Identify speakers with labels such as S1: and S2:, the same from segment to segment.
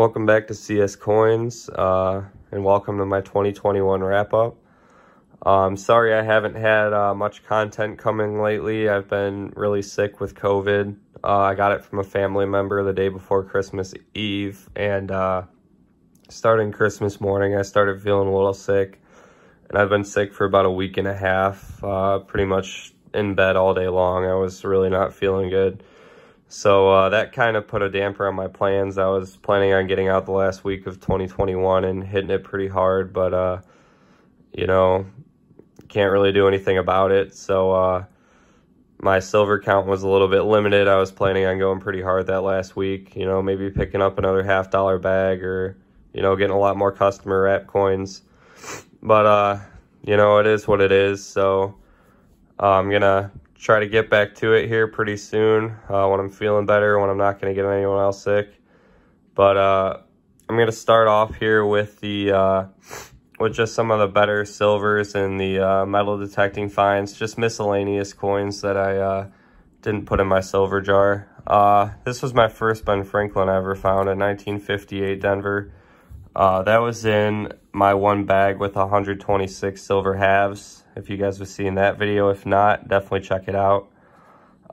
S1: Welcome back to CS Coins, and welcome to my 2021 wrap-up. I'm sorry I haven't had much content coming lately. I've been really sick with COVID. I got it from a family member the day before Christmas Eve, and starting Christmas morning, I started feeling a little sick, and I've been sick for about a week and a half, pretty much in bed all day long. I was really not feeling good. So that kind of put a damper on my plans. I was planning on getting out the last week of 2021 and hitting it pretty hard, but, you know, can't really do anything about it. So my silver count was a little bit limited. I was planning on going pretty hard that last week, you know, maybe picking up another $50 bag or, you know, getting a lot more customer wrap coins. But, you know, it is what it is. So I'm going to try to get back to it here pretty soon when I'm feeling better, when I'm not going to get anyone else sick. But I'm going to start off here with the with just some of the better silvers and the metal detecting finds, just miscellaneous coins that I didn't put in my silver jar. This was my first Ben Franklin I ever found in 1958 Denver. That was in my one bag with 126 silver halves. If you guys have seen that video, if not, definitely check it out.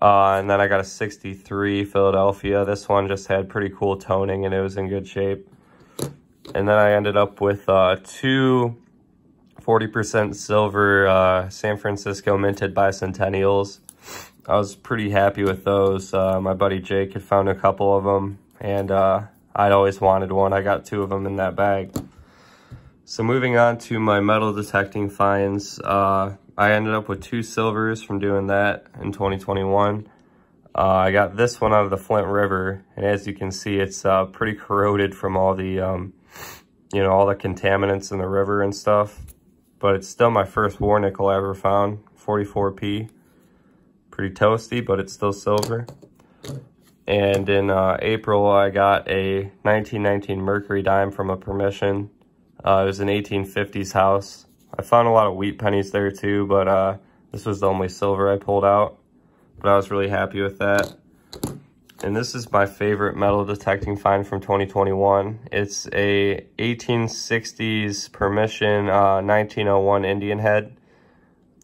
S1: And then I got a 63 Philadelphia. This one just had pretty cool toning and it was in good shape. And then I ended up with two 40% silver San Francisco minted bicentennials. I was pretty happy with those. My buddy Jake had found a couple of them, and I'd always wanted one. I got two of them in that bag. So moving on to my metal detecting finds, I ended up with two silvers from doing that in 2021. I got this one out of the Flint River, and as you can see, it's pretty corroded from all the, you know, all the contaminants in the river and stuff. But it's still my first war nickel I ever found, 44p. Pretty toasty, but it's still silver. And in April, I got a 1919 Mercury dime from a permission. It was an 1850s house. I found a lot of wheat pennies there too, but this was the only silver I pulled out. But I was really happy with that. And this is my favorite metal detecting find from 2021. It's a 1860s permission 1901 Indian head.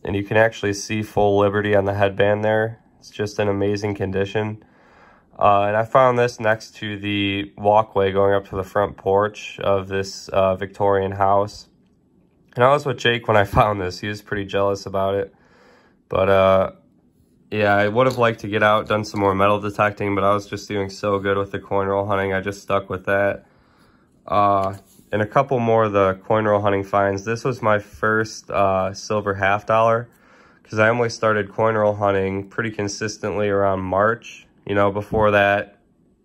S1: And you can actually see full Liberty on the headband there. It's just in amazing condition. And I found this next to the walkway going up to the front porch of this Victorian house. And I was with Jake when I found this. He was pretty jealous about it. But yeah, I would have liked to get out, done some more metal detecting, but I was just doing so good with the coin roll hunting. I just stuck with that. And a couple more of the coin roll hunting finds. This was my first silver $50, because I only started coin roll hunting pretty consistently around March. You know, before that,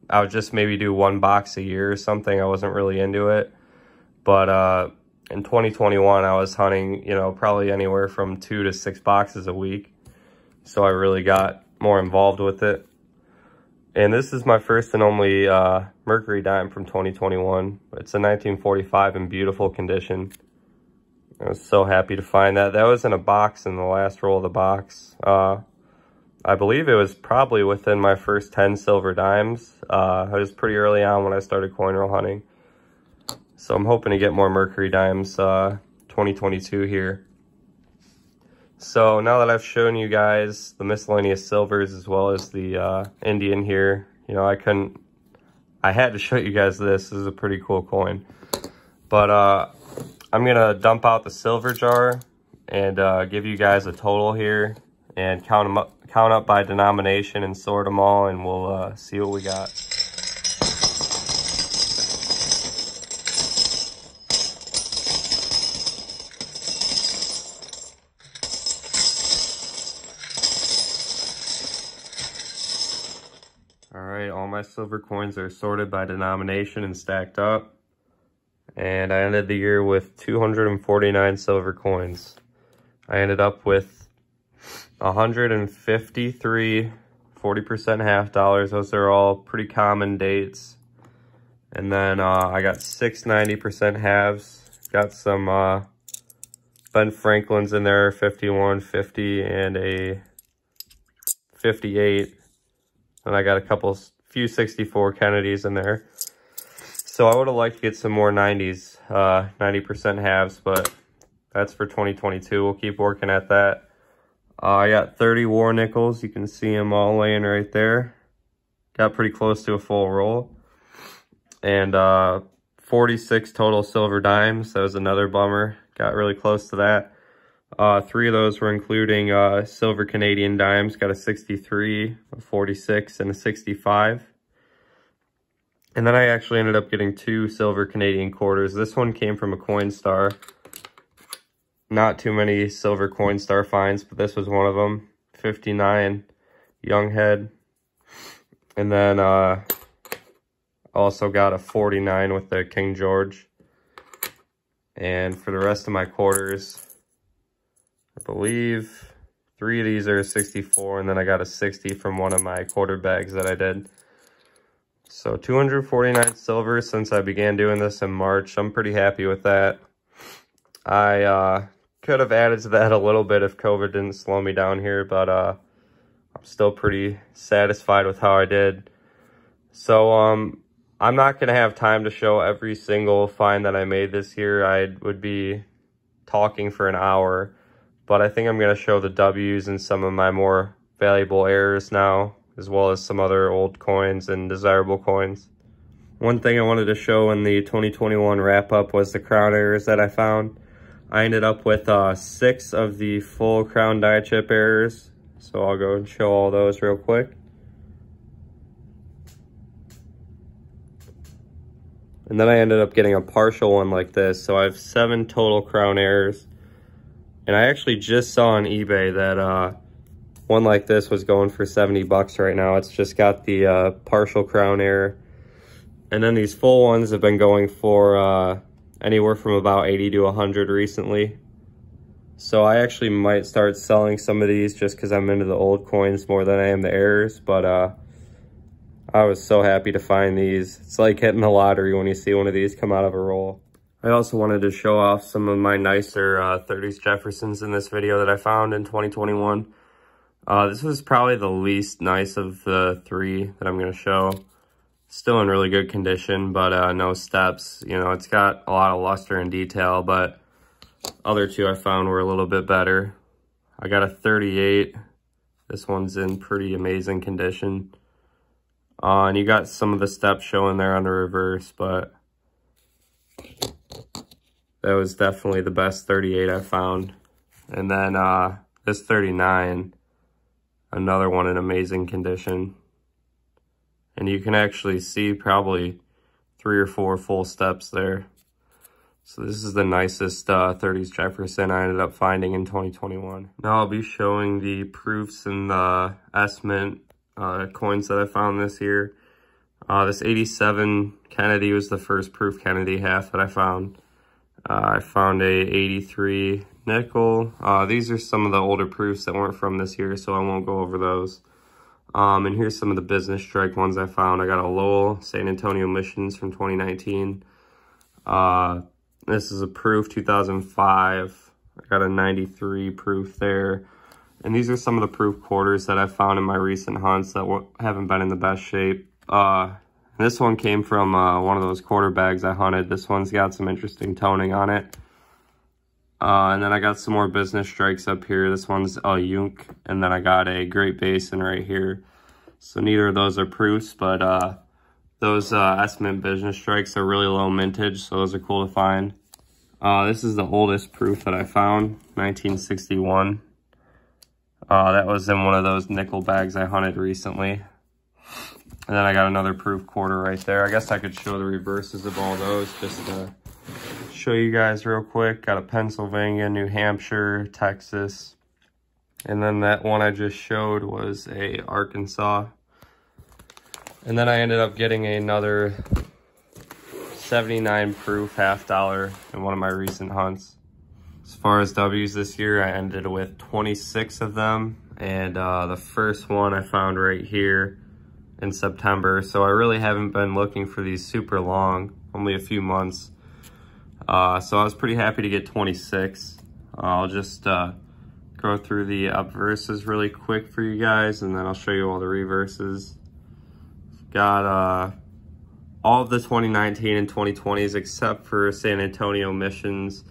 S1: I would just maybe do one box a year or something. I wasn't really into it. But in 2021, I was hunting, you know, probably anywhere from 2 to 6 boxes a week. So I really got more involved with it. And this is my first and only Mercury dime from 2021. It's a 1945 in beautiful condition. I was so happy to find that. That was in a box in the last roll of the box. I believe it was probably within my first 10 silver dimes. It was pretty early on when I started coin roll hunting. So I'm hoping to get more Mercury dimes 2022 here. So now that I've shown you guys the miscellaneous silvers as well as the Indian here, you know, I had to show you guys this. This is a pretty cool coin. But I'm going to dump out the silver jar and give you guys a total here and count up by denomination and sort them all, and we'll see what we got. All right, all my silver coins are sorted by denomination and stacked up. And I ended the year with 249 silver coins. I ended up with 153 40% half dollars. Those are all pretty common dates. And then I got 6 90% halves. Got some Ben Franklins in there, 51, 50, and a 58. And I got few 64 Kennedys in there. So I would have liked to get some more 90s, 90% halves, but that's for 2022. We'll keep working at that. I got 30 war nickels. You can see them all laying right there. Got pretty close to a full roll. And 46 total silver dimes. That was another bummer. Got really close to that. 3 of those were including silver Canadian dimes. Got a 63, a 46, and a 65. And then I actually ended up getting 2 silver Canadian quarters. This one came from a Coinstar. Not too many silver Coinstar finds, but this was one of them. 59 young head. And then also got a 49 with the King George. And for the rest of my quarters, I believe 3 of these are a 64, and then I got a 60 from one of my quarter bags that I did. So 249 silver since I began doing this in March. I'm pretty happy with that. I could have added to that a little bit if COVID didn't slow me down here, but I'm still pretty satisfied with how I did. So I'm not going to have time to show every single find that I made this year. I would be talking for an hour, but I think I'm going to show the W's and some of my more valuable errors now, as well as some other old coins and desirable coins. One thing I wanted to show in the 2021 wrap-up was the crown errors that I found. I ended up with 6 of the full crown die chip errors, so I'll go and show all those real quick. And then I ended up getting a partial one like this, so I have 7 total crown errors. And I actually just saw on eBay that one like this was going for 70 bucks right now. It's just got the partial crown error. And then these full ones have been going for anywhere from about 80 to 100 recently. So I actually might start selling some of these just because I'm into the old coins more than I am the errors. But I was so happy to find these. It's like hitting the lottery when you see one of these come out of a roll. I also wanted to show off some of my nicer 30s Jeffersons in this video that I found in 2021. This was probably the least nice of the 3 that I'm going to show. Still in really good condition, but no steps. You know, it's got a lot of luster and detail, but other 2 I found were a little bit better. I got a 38. This one's in pretty amazing condition. And you got some of the steps showing there on the reverse, but that was definitely the best 38 I found. And then this 39, another one in amazing condition. And you can actually see probably 3 or 4 full steps there. So this is the nicest 30s Jefferson I ended up finding in 2021. Now I'll be showing the proofs and the S-Mint coins that I found this year. This 87 Kennedy was the first proof Kennedy half that I found. I found a 83 nickel. These are some of the older proofs that weren't from this year, so I won't go over those. And here's some of the business strike ones I found. I got a Lowell San Antonio Missions from 2019. This is a proof 2005. I got a 93 proof there. And these are some of the proof quarters that I found in my recent hunts that haven't been in the best shape. This one came from one of those quarter bags I hunted. This one's got some interesting toning on it. And then I got some more business strikes up here. This one's a Yunk, and then I got a Great Basin right here. So neither of those are proofs, but those S-Mint business strikes are really low mintage, so those are cool to find. This is the oldest proof that I found, 1961. That was in one of those nickel bags I hunted recently. And then I got another proof quarter right there. I guess I could show the reverses of all those just to show you guys real quick. Got a Pennsylvania, New Hampshire, Texas. And then that one I just showed was a Arkansas. And then I ended up getting another 79 proof $50 in one of my recent hunts. As far as W's this year, I ended with 26 of them. And the first one I found right here in September. So I really haven't been looking for these super long, only a few months. So I was pretty happy to get 26. I'll just go through the obverses really quick for you guys, and then I'll show you all the reverses. Got all of the 2019 and 2020s except for San Antonio Missions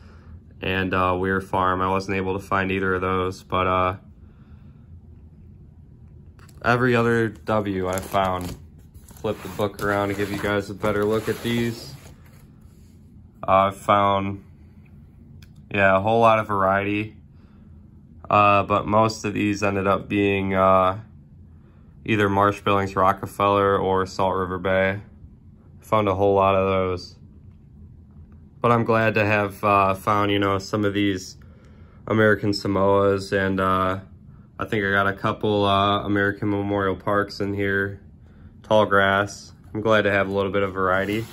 S1: and Weir Farm. I wasn't able to find either of those, but every other W I found. Flip the book around to give you guys a better look at these. I found, yeah, a whole lot of variety, but most of these ended up being either Marsh Billings Rockefeller or Salt River Bay. Found a whole lot of those. But I'm glad to have found, you know, some of these American Samoas, and I think I got a couple American Memorial Parks in here, tall grass. I'm glad to have a little bit of variety.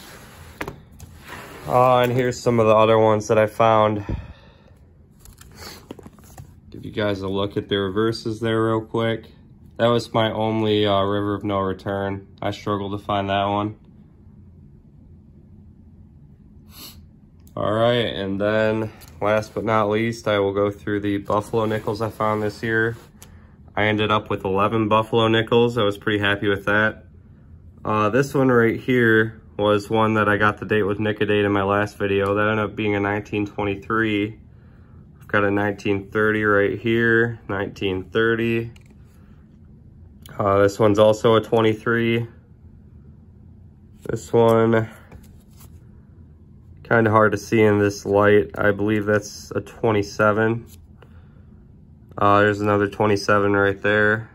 S1: And here's some of the other ones that I found. Give you guys a look at the reverses there real quick. That was my only River of No Return. I struggled to find that one. All right, and then last but not least, I will go through the Buffalo nickels I found this year. I ended up with 11 Buffalo nickels. I was pretty happy with that. This one right here was one that I got the date with Nick-a-Date in my last video. That ended up being a 1923. I've got a 1930 right here, 1930. This one's also a 23. This one, kind of hard to see in this light. I believe that's a 27. There's another 27 right there.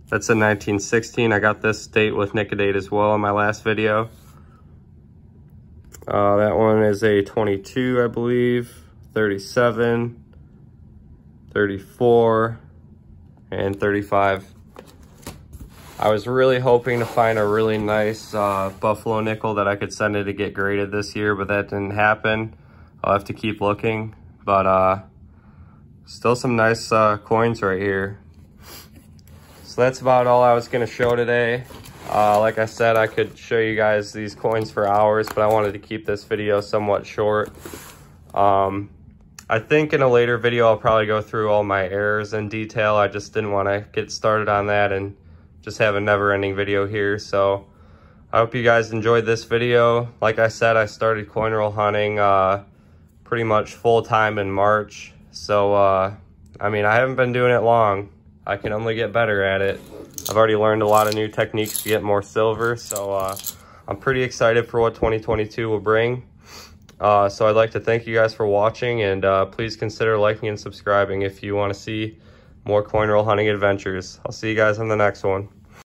S1: That's a 1916. I got this date with Nick-a-Date as well in my last video. That one is a 22, I believe, 37, 34, and 35. I was really hoping to find a really nice Buffalo nickel that I could send it to get graded this year, but that didn't happen. I'll have to keep looking, but still some nice coins right here. So that's about all I was going to show today. Like I said, I could show you guys these coins for hours, but I wanted to keep this video somewhat short. I think in a later video I'll probably go through all my errors in detail. I just didn't want to get started on that and just have a never-ending video here. So I hope you guys enjoyed this video. Like I said, I started coin roll hunting pretty much full-time in March. So I mean, I haven't been doing it long. I can only get better at it. I've already learned a lot of new techniques to get more silver, so I'm pretty excited for what 2022 will bring. So I'd like to thank you guys for watching, and please consider liking and subscribing if you want to see more coin roll hunting adventures. I'll see you guys on the next one.